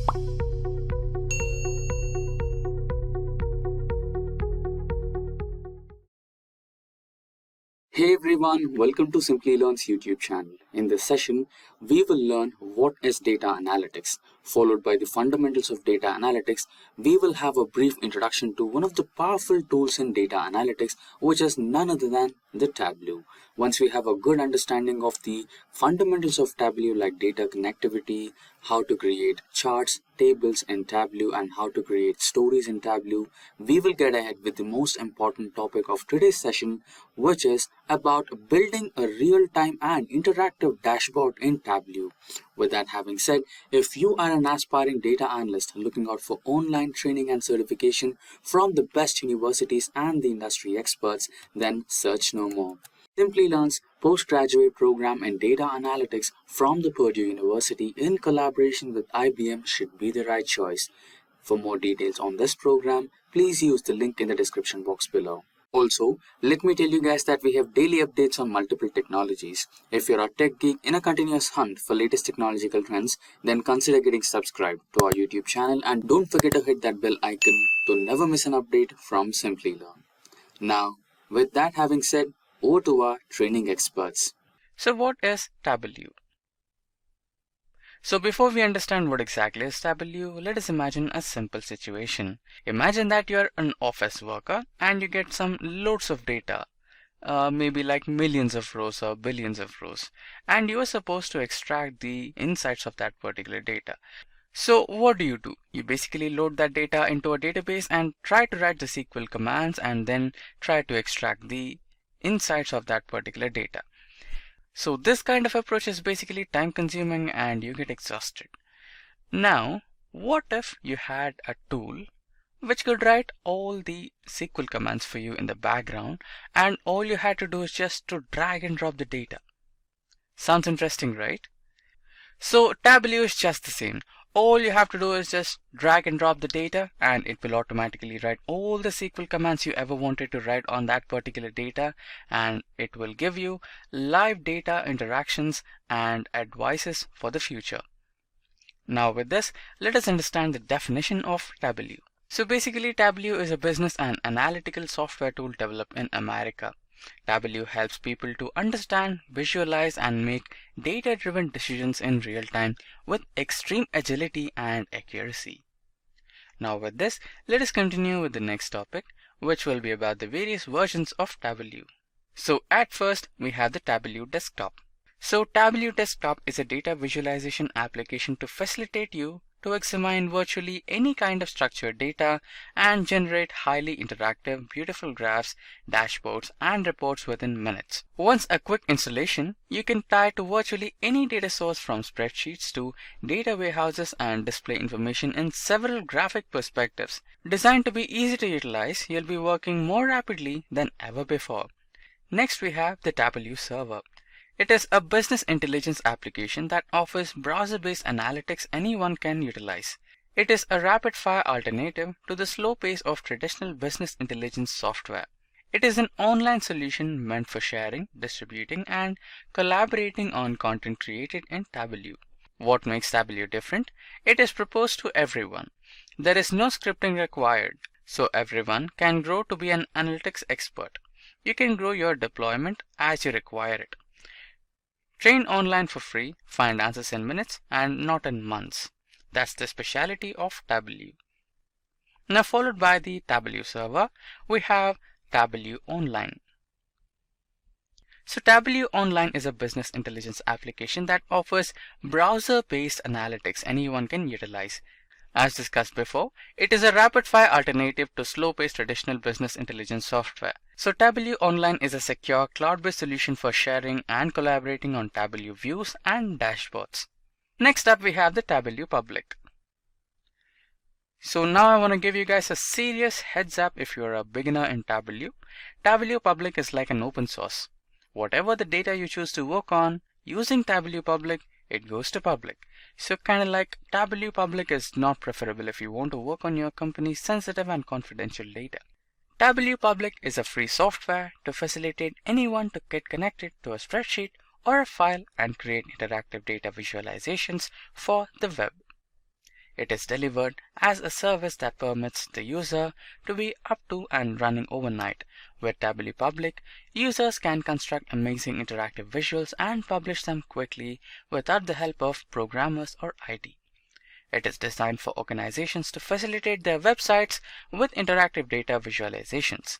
Hey everyone, welcome to Simplilearn's YouTube channel. In this session, we will learn what is data analytics. Followed by the fundamentals of data analytics, we will have a brief introduction to one of the powerful tools in data analytics, which is none other than the Tableau. Once we have a good understanding of the fundamentals of Tableau like data connectivity, how to create charts, tables in Tableau and how to create stories in Tableau, we will get ahead with the most important topic of today's session, which is about building a real-time and interactive dashboard in Tableau. With that having said, if you are an aspiring data analyst looking out for online training and certification from the best universities and the industry experts, then search no more. Simplilearn's postgraduate program in data analytics from the Purdue University in collaboration with IBM should be the right choice. For more details on this program, please use the link in the description box below. Also, let me tell you guys that we have daily updates on multiple technologies. If you're a tech geek in a continuous hunt for latest technological trends, then consider getting subscribed to our YouTube channel and don't forget to hit that bell icon to never miss an update from Simplilearn. Now, with that having said, over to our training experts. So what is Tableau? So before we understand what exactly is Tableau, let us imagine a simple situation. Imagine that you're an office worker and you get some loads of data, maybe like millions of rows or billions of rows, and you are supposed to extract the insights of that particular data. So what do? You basically load that data into a database and try to write the SQL commands and then try to extract the insights of that particular data. So this kind of approach is basically time consuming and you get exhausted. Now, what if you had a tool which could write all the SQL commands for you in the background and all you had to do is just to drag and drop the data? Sounds interesting, right? So Tableau is just the same. All you have to do is just drag and drop the data and it will automatically write all the SQL commands you ever wanted to write on that particular data, and it will give you live data interactions and advices for the future. Now with this, let us understand the definition of Tableau. So basically Tableau is a business and analytical software tool developed in America. Tableau helps people to understand, visualize and make data-driven decisions in real time with extreme agility and accuracy. Now with this, let us continue with the next topic, which will be about the various versions of Tableau. So at first, we have the Tableau Desktop. So Tableau Desktop is a data visualization application to facilitate you to examine virtually any kind of structured data and generate highly interactive, beautiful graphs, dashboards, and reports within minutes. Once a quick installation, you can tie to virtually any data source from spreadsheets to data warehouses and display information in several graphic perspectives. Designed to be easy to utilize, you'll be working more rapidly than ever before. Next, we have the Tableau Server. It is a business intelligence application that offers browser-based analytics anyone can utilize. It is a rapid-fire alternative to the slow pace of traditional business intelligence software. It is an online solution meant for sharing, distributing, and collaborating on content created in Tableau. What makes Tableau different? It is proposed to everyone. There is no scripting required, so everyone can grow to be an analytics expert. You can grow your deployment as you require it. Train online for free, find answers in minutes and not in months. That's the speciality of Tableau. Now followed by the Tableau Server, we have Tableau Online. So Tableau Online is a business intelligence application that offers browser-based analytics anyone can utilize. As discussed before, it is a rapid-fire alternative to slow-paced traditional business intelligence software. So Tableau Online is a secure cloud-based solution for sharing and collaborating on Tableau views and dashboards. Next up, we have the Tableau Public. So now I want to give you guys a serious heads up if you're a beginner in Tableau. Tableau Public is like an open source. Whatever the data you choose to work on using Tableau Public, it goes to public. So kind of like Tableau Public is not preferable if you want to work on your company's sensitive and confidential data. Tableau Public is a free software to facilitate anyone to get connected to a spreadsheet or a file and create interactive data visualizations for the web. It is delivered as a service that permits the user to be up to and running overnight. With Tableau Public, users can construct amazing interactive visuals and publish them quickly without the help of programmers or IT. It is designed for organizations to facilitate their websites with interactive data visualizations.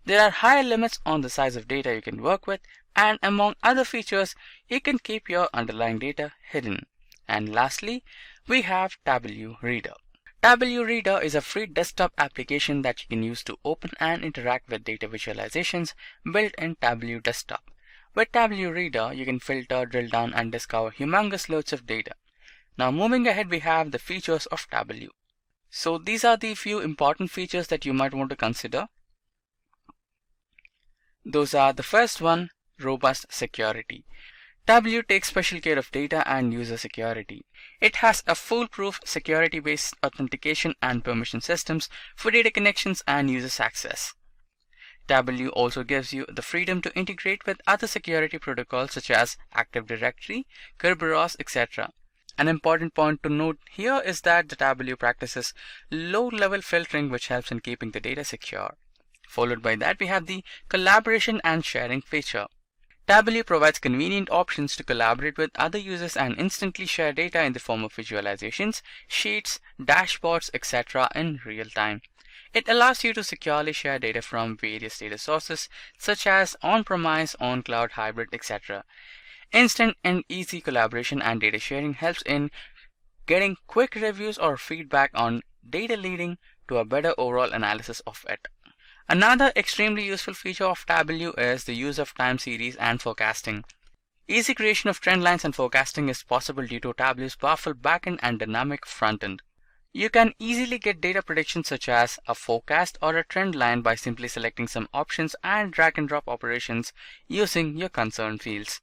There are higher limits on the size of data you can work with, and among other features, you can keep your underlying data hidden. And lastly, we have Tableau Reader. Tableau Reader is a free desktop application that you can use to open and interact with data visualizations built in Tableau Desktop. With Tableau Reader, you can filter, drill down, and discover humongous loads of data. Now moving ahead, we have the features of Tableau. So these are the few important features that you might want to consider. Those are the first one, robust security. Tableau takes special care of data and user security. It has a foolproof security-based authentication and permission systems for data connections and users access. Tableau also gives you the freedom to integrate with other security protocols such as Active Directory, Kerberos, etc. An important point to note here is that the Tableau practices low-level filtering, which helps in keeping the data secure. Followed by that, we have the collaboration and sharing feature. Tableau provides convenient options to collaborate with other users and instantly share data in the form of visualizations, sheets, dashboards, etc. in real time. It allows you to securely share data from various data sources such as on-premise, on-cloud, hybrid, etc. Instant and easy collaboration and data sharing helps in getting quick reviews or feedback on data, leading to a better overall analysis of it. Another extremely useful feature of Tableau is the use of time series and forecasting. Easy creation of trend lines and forecasting is possible due to Tableau's powerful backend and dynamic frontend. You can easily get data predictions such as a forecast or a trend line by simply selecting some options and drag and drop operations using your concerned fields.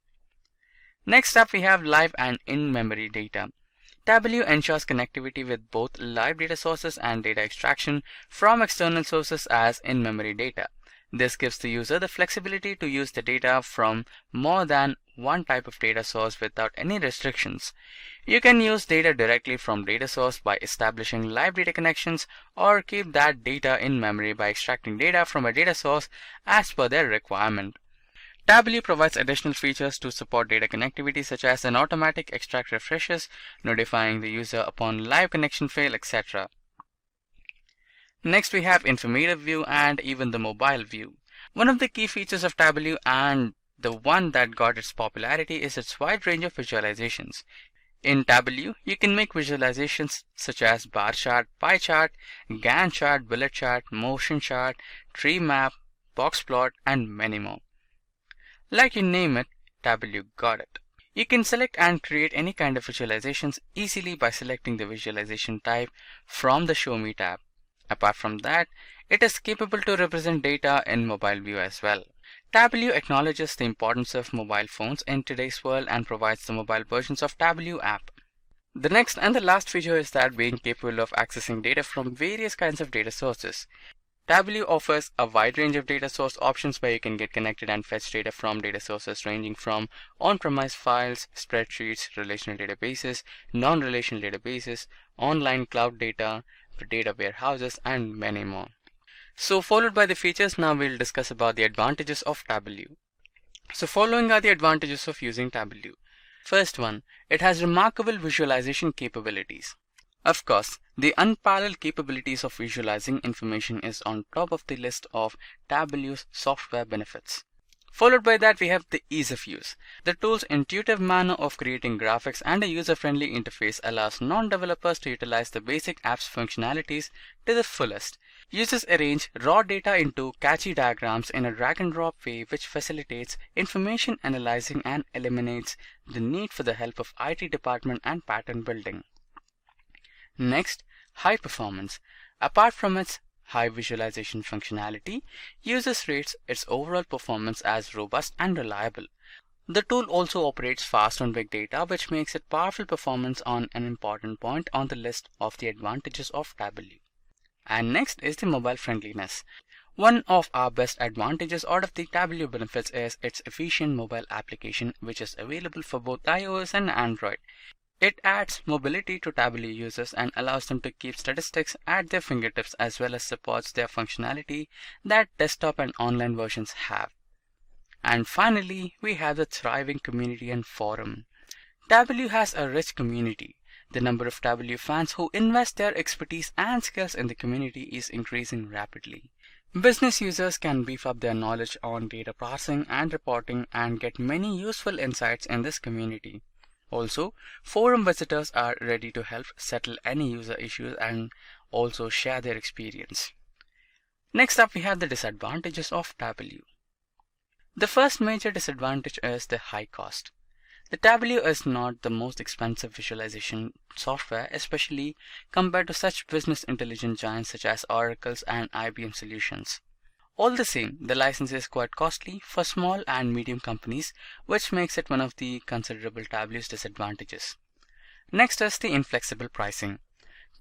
Next up, we have live and in-memory data. Tableau ensures connectivity with both live data sources and data extraction from external sources as in-memory data. This gives the user the flexibility to use the data from more than one type of data source without any restrictions. You can use data directly from data source by establishing live data connections, or keep that data in memory by extracting data from a data source as per their requirement. Tableau provides additional features to support data connectivity such as an automatic extract refreshes, notifying the user upon live connection fail, etc. Next, we have informative view and even the mobile view. One of the key features of Tableau, and the one that got its popularity, is its wide range of visualizations. In Tableau, you can make visualizations such as bar chart, pie chart, Gantt chart, bullet chart, motion chart, tree map, box plot, and many more. Like you name it, Tableau got it. You can select and create any kind of visualizations easily by selecting the visualization type from the Show Me tab. Apart from that, it is capable to represent data in mobile view as well. Tableau acknowledges the importance of mobile phones in today's world and provides the mobile versions of Tableau app. The next and the last feature is that being capable of accessing data from various kinds of data sources. Tableau offers a wide range of data source options where you can get connected and fetch data from data sources ranging from on-premise files, spreadsheets, relational databases, non-relational databases, online cloud data warehouses, and many more. So followed by the features, now we'll discuss about the advantages of Tableau. So following are the advantages of using Tableau. First one, it has remarkable visualization capabilities. Of course, the unparalleled capabilities of visualizing information is on top of the list of Tableau's software benefits. Followed by that, we have the ease of use. The tool's intuitive manner of creating graphics and a user-friendly interface allows non-developers to utilize the basic app's functionalities to the fullest. Users arrange raw data into catchy diagrams in a drag-and-drop way, which facilitates information analyzing and eliminates the need for the help of IT department and pattern building. Next, high performance. Apart from its high visualization functionality, users rates its overall performance as robust and reliable. The tool also operates fast on big data, which makes it powerful performance on an important point on the list of the advantages of Tableau. And next is the mobile friendliness. One of our best advantages out of the Tableau benefits is its efficient mobile application, which is available for both iOS and Android. It adds mobility to Tableau users and allows them to keep statistics at their fingertips as well as supports their functionality that desktop and online versions have. And finally, we have the thriving community and forum. Tableau has a rich community. The number of Tableau fans who invest their expertise and skills in the community is increasing rapidly. Business users can beef up their knowledge on data processing and reporting and get many useful insights in this community. Also, forum visitors are ready to help settle any user issues and also share their experience. Next up, we have the disadvantages of Tableau. The first major disadvantage is the high cost. The Tableau is not the most expensive visualization software, especially compared to such business intelligence giants such as Oracle's and IBM solutions. All the same, the license is quite costly for small and medium companies, which makes it one of the considerable Tableau's disadvantages. Next is the inflexible pricing.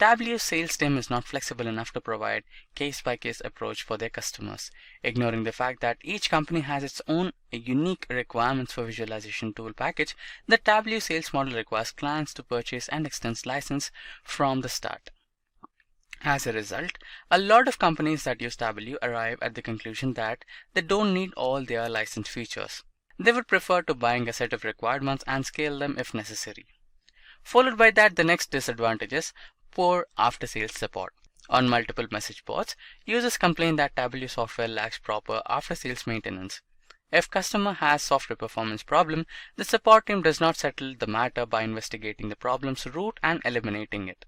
Tableau's sales team is not flexible enough to provide case-by-case approach for their customers, ignoring the fact that each company has its own unique requirements for visualization tool package. The Tableau sales model requires clients to purchase and extend license from the start. As a result, a lot of companies that use Tableau arrive at the conclusion that they don't need all their licensed features. They would prefer to buying a set of requirements and scale them if necessary. Followed by that, the next disadvantage is poor after-sales support. On multiple message boards, users complain that Tableau software lacks proper after-sales maintenance. If customer has software performance problem, the support team does not settle the matter by investigating the problem's root and eliminating it.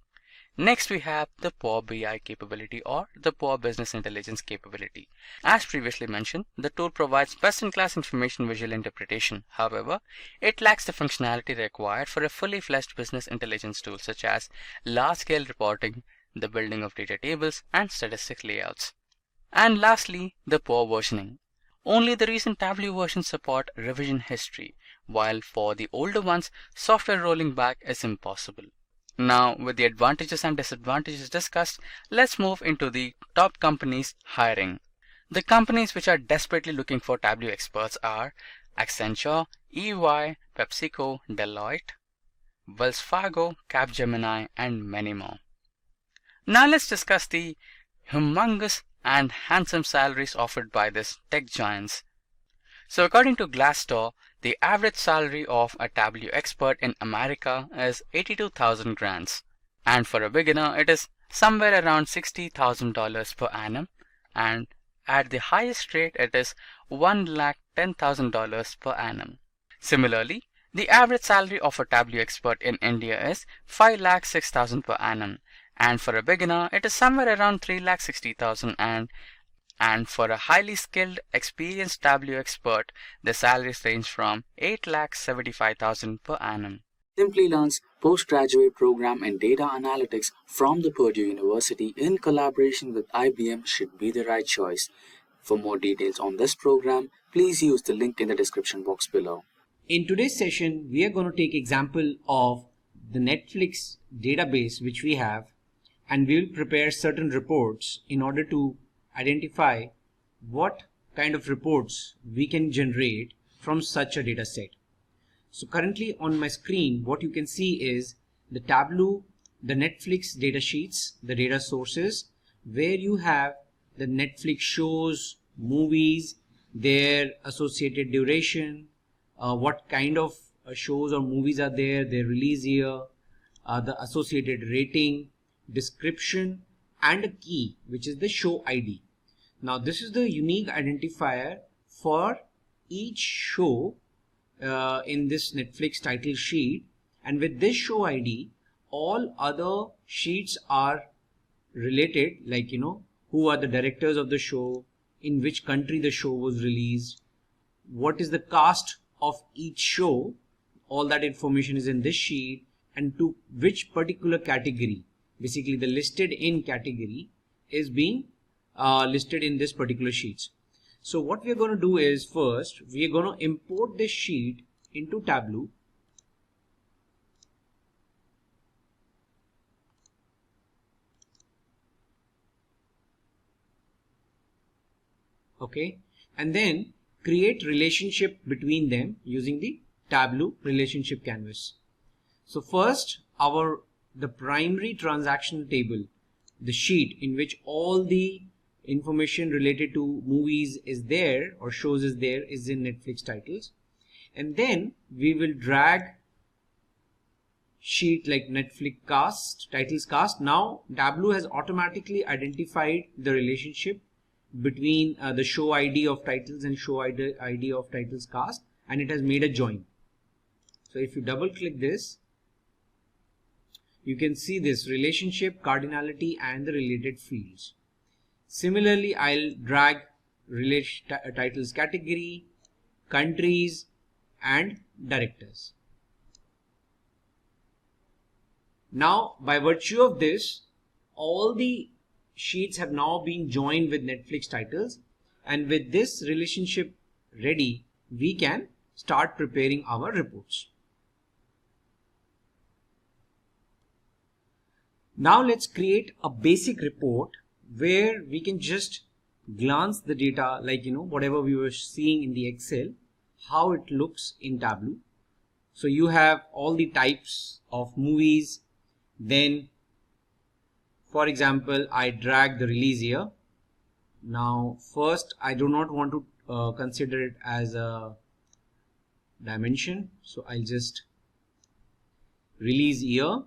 Next, we have the poor BI capability or the poor business intelligence capability. As previously mentioned, the tool provides best-in-class information visual interpretation. However, it lacks the functionality required for a fully fledged business intelligence tool such as large-scale reporting, the building of data tables, and statistic layouts. And lastly, the poor versioning. Only the recent Tableau versions support revision history, while for the older ones, software rolling back is impossible. Now, with the advantages and disadvantages discussed, let's move into the top companies hiring. The companies which are desperately looking for Tableau experts are Accenture, EY, PepsiCo, Deloitte, Wells Fargo, Capgemini, and many more. Now let's discuss the humongous and handsome salaries offered by these tech giants. So according to Glassdoor, the average salary of a Tableau expert in America is 82,000 grands, and for a beginner it is somewhere around $60,000 per annum, and at the highest rate it is $110,000 per annum. Similarly, the average salary of a Tableau expert in India is 5,06,000 per annum, and for a beginner it is somewhere around 3,60,000, and for a highly skilled, experienced Tableau expert, the salaries range from 8,75,000 per annum. Simplilearn's postgraduate program in data analytics from the Purdue University in collaboration with IBM should be the right choice. For more details on this program, please use the link in the description box below. In today's session, we are going to take example of the Netflix database which we have, and we will prepare certain reports in order to identify what kind of reports we can generate from such a data set. So currently on my screen, what you can see is the Tableau, the Netflix data sheets, the data sources, where you have the Netflix shows, movies, their associated duration, what kind of shows or movies are there, their release year, the associated rating, description, and a key, which is the show ID. Now this is the unique identifier for each show in this Netflix title sheet, and with this show ID all other sheets are related, like who are the directors of the show, in which country the show was released, what is the cast of each show, all that information is in this sheet, and to which particular category, basically the listed in category is being listed in this particular sheets. So what we are going to do is, first we are going to import this sheet into Tableau. Okay, and then create relationship between them using the Tableau relationship canvas. So first, the primary transactional table, the sheet in which all the information related to movies is there or shows is there, is in Netflix titles. And then we will drag sheet like Netflix cast, titles cast. Now Tableau has automatically identified the relationship between the show ID of titles and show ID of titles cast, and it has made a join. So if you double click this, you can see this relationship, cardinality, and the related fields. Similarly, I'll drag titles category, countries, and directors. Now, by virtue of this, all the sheets have now been joined with Netflix titles, and with this relationship ready, we can start preparing our reports. Now let's create a basic report where we can just glance the data, like whatever we were seeing in the Excel, how it looks in Tableau. So you have all the types of movies. Then, for example, I drag the release year. Now first, I do not want to consider it as a dimension, so I'll just release year.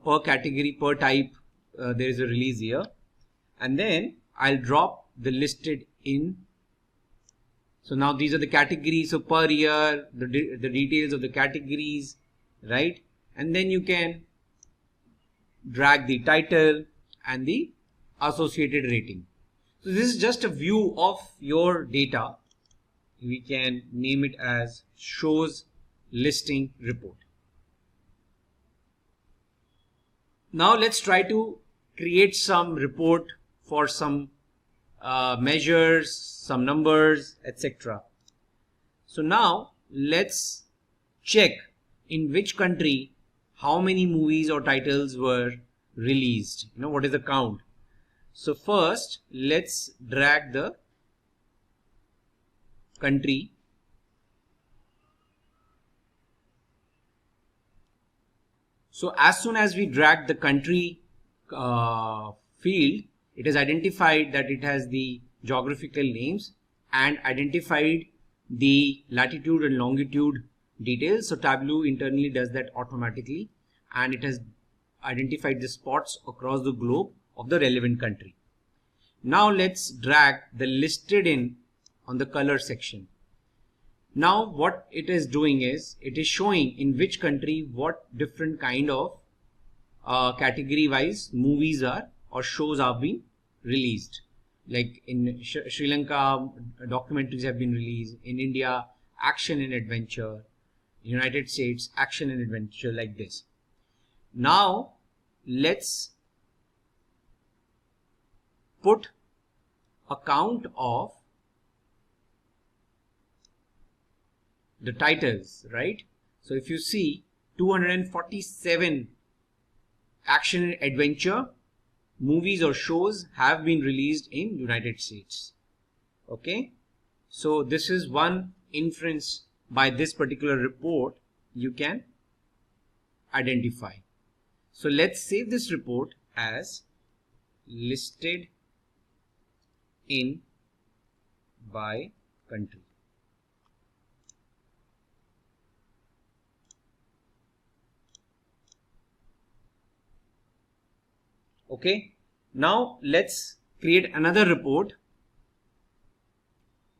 Per category, per type, there is a release year, and then I'll drop the listed in. So now these are the categories. So per year, the details of the categories, right? And then you can drag the title and the associated rating. So this is just a view of your data. We can name it as shows listing report. Now let's try to create some report for some measures, some numbers, etc. So now let's check in which country how many movies or titles were released. What is the count? So first, let's drag the country. So as soon as we drag the country field, it has identified that it has the geographical names and identified the latitude and longitude details. So Tableau internally does that automatically, and it has identified the spots across the globe of the relevant country. Now let's drag the listed in on the color section. Now what it is doing is, it is showing in which country what different kind of category wise movies are or shows are being released. Like in Sri Lanka, documentaries have been released. In India, action and adventure. United States, action and adventure, like this. Now let's put a count of the titles, right? So if you see 247 action and adventure movies or shows have been released in United States. Okay, so this is one inference by this particular report you can identify. So let's save this report as listed in by country. Okay, now let's create another report.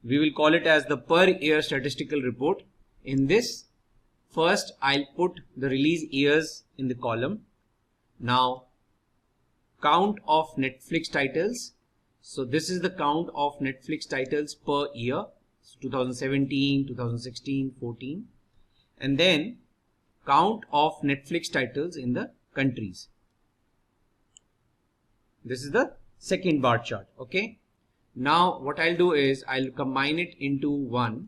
We will call it as the per year statistical report. In this, first I'll put the release years in the column. Now count of Netflix titles. So this is the count of Netflix titles per year, so 2017, 2016, 14, and then count of Netflix titles in the countries. This is the second bar chart. Okay, now what I'll do is I'll combine it into one.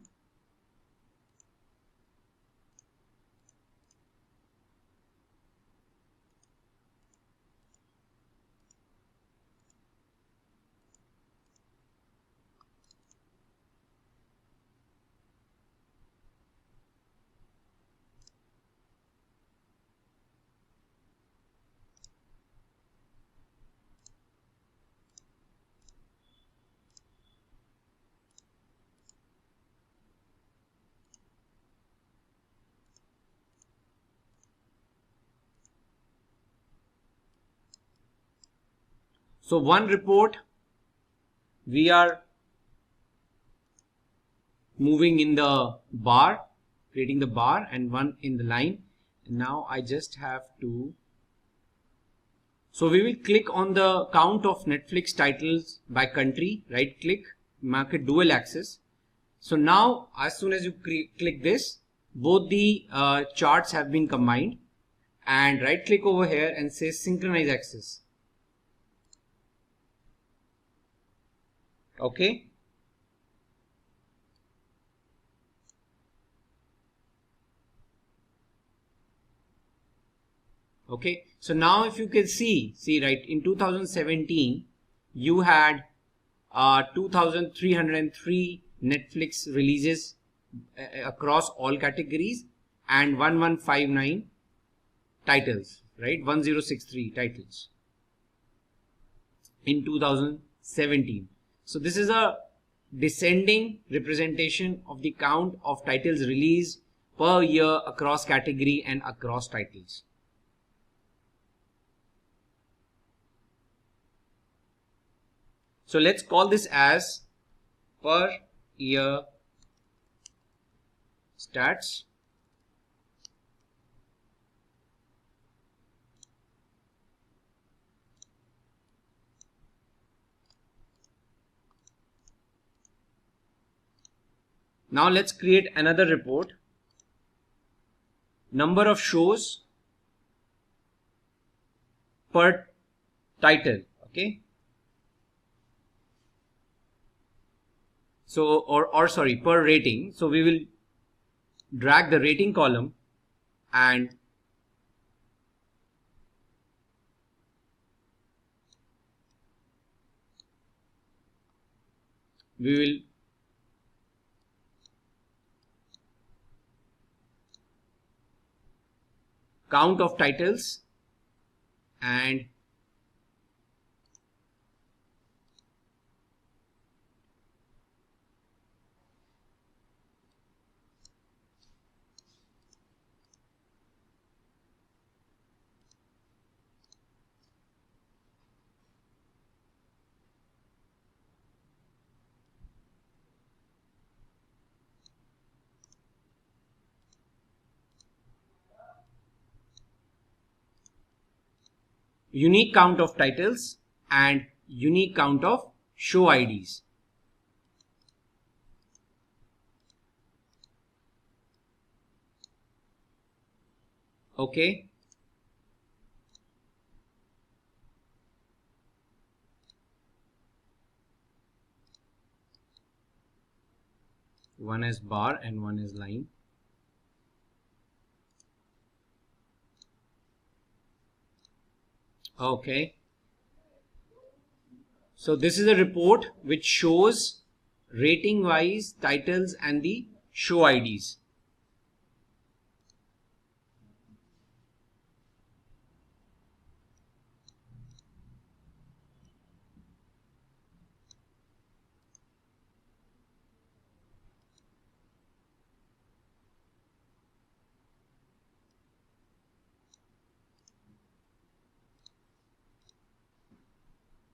So one report we are moving in the bar, creating the bar, and one in the line. And now I just have to, so we will click on the count of Netflix titles by country, right click, mark it dual axis. So now as soon as you click this, both the charts have been combined, and right click over here and say synchronize axis. Okay. Okay, so now if you can see right, in 2017 you had 2303 Netflix releases across all categories and 1159 titles, right, 1063 titles in 2017. So this is a descending representation of the count of titles released per year across category and across titles. So let's call this as per year stats. Now let's create another report. Number of shows per title. Okay. So, or sorry, per rating. So we will drag the rating column and we will count of titles and unique count of titles and unique count of show IDs. Okay. One is bar and one is line. Okay. So this is a report which shows rating wise titles and the show IDs.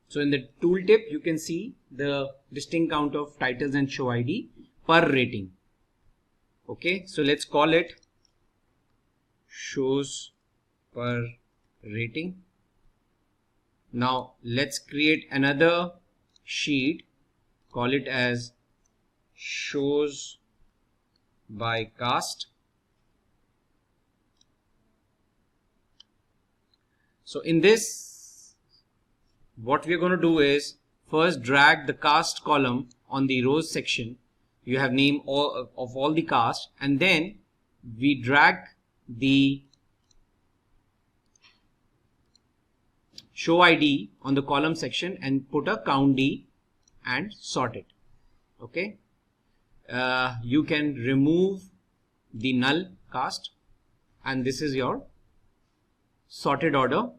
So in the tooltip, you can see the distinct count of titles and show ID per rating. Okay, so let's call it shows per rating. Now let's create another sheet, call it as shows by cast. So in this, what we're going to do is first drag the cast column on the rows section. You have name of all the cast, and then we drag the show ID on the column section and put a count D and sort it. Okay. You can remove the null cast, and this is your sorted order.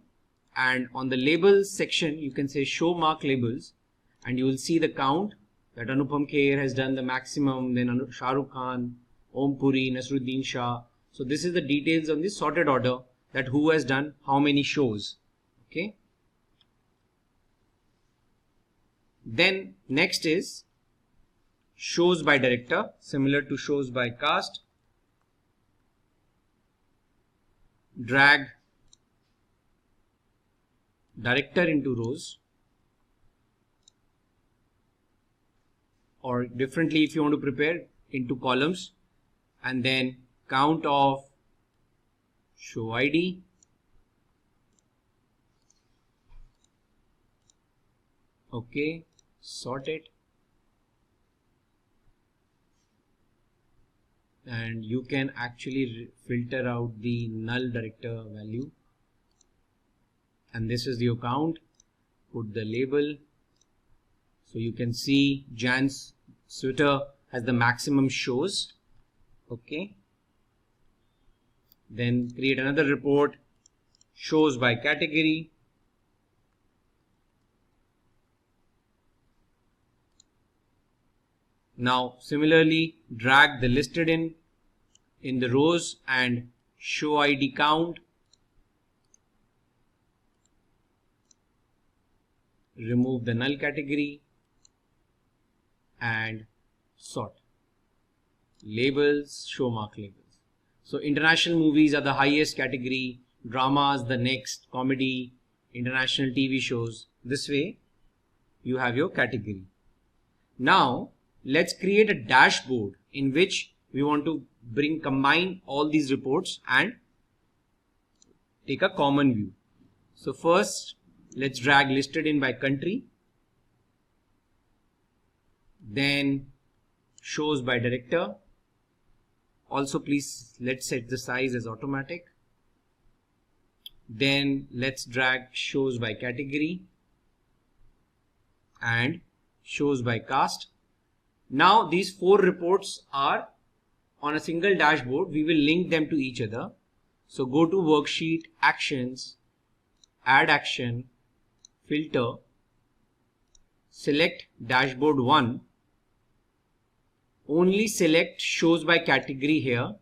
And on the labels section, you can say show mark labels, and you will see the count that Anupam Kher has done the maximum, then Shah Rukh Khan, Om Puri, Nasruddin Shah. So this is the details on the sorted order, that who has done how many shows. Okay. Then next is shows by director, similar to shows by cast. Drag director into rows, or differently if you want to prepare, into columns, and then count of show ID, okay, sort it, and you can actually filter out the null director value, and this is your count. Put the label, so you can see Jan's sweater has the maximum shows, okay. Then create another report, shows by category, now similarly drag the listed in the rows and show ID count, remove the null category and sort. Labels, show mark labels. So international movies are the highest category, dramas the next, comedy, international TV shows. This way you have your category. Now let's create a dashboard in which we want to combine all these reports and take a common view. So first let's drag listed in by country, then shows by director. Also please let's set the size as automatic. Then let's drag shows by category and shows by cast. Now these 4 reports are on a single dashboard. We will link them to each other. So go to worksheet, actions, add action, filter, select dashboard 1, only select shows by category here,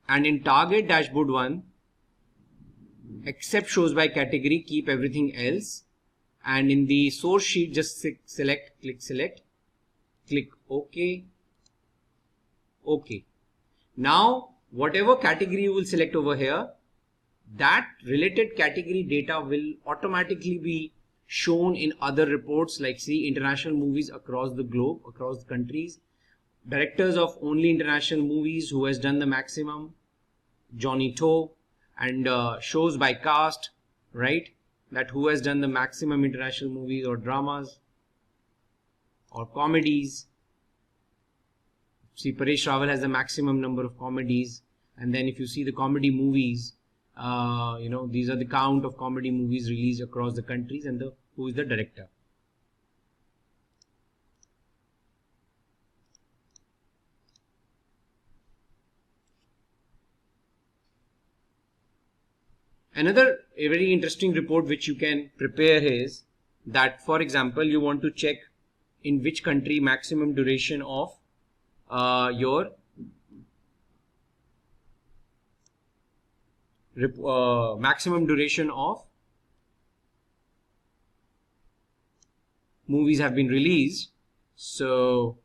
and in target dashboard 1 except shows by category keep everything else, and in the source sheet just select, click OK, OK. Now whatever category you will select over here, that related category data will automatically be shown in other reports, like see international movies across the globe, across the countries, directors of only international movies, who has done the maximum, Johnny To, and shows by cast, right, that who has done the maximum international movies or dramas or comedies. See, Paresh Rawal has the maximum number of comedies, and then if you see the comedy movies, these are the count of comedy movies released across the countries and who is the director. Another very interesting report which you can prepare is that, for example, you want to check in which country maximum duration of your maximum duration of movies have been released. So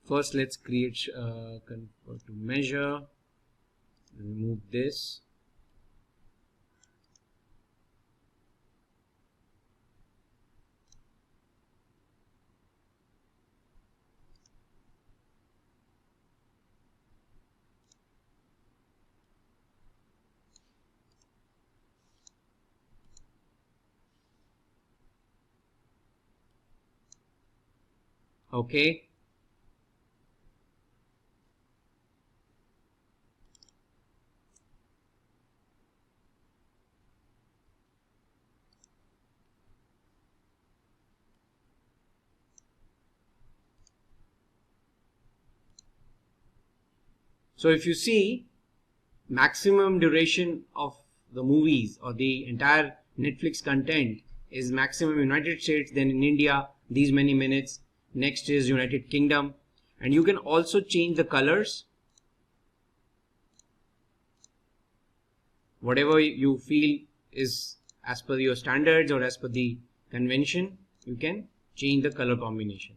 first let's create convert to measure, remove this, okay. So if you see, maximum duration of the movies or the entire Netflix content is maximum in United States, then in India these many minutes, Next is United Kingdom, and you can also change the colors. Whatever you feel is as per your standards or as per the convention, you can change the color combination.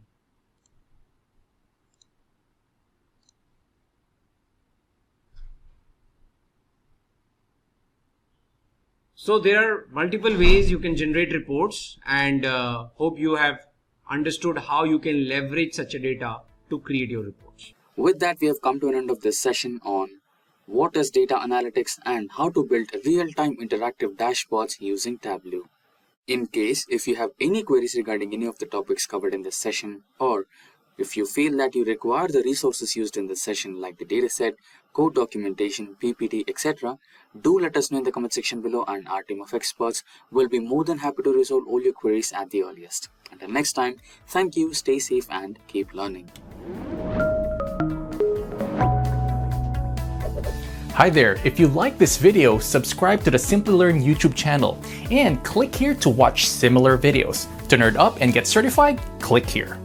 So there are multiple ways you can generate reports, and hope you have understood how you can leverage such a data to create your reports. With that, we have come to an end of this session on what is data analytics and how to build real-time interactive dashboards using Tableau. In case if you have any queries regarding any of the topics covered in this session, or if you feel that you require the resources used in this session like the dataset, code documentation, PPT, etc., do let us know in the comment section below, and our team of experts will be more than happy to resolve all your queries at the earliest. Until next time, thank you, stay safe and keep learning. Hi there, if you like this video, subscribe to the Simplilearn YouTube channel and click here to watch similar videos. To nerd up and get certified, click here.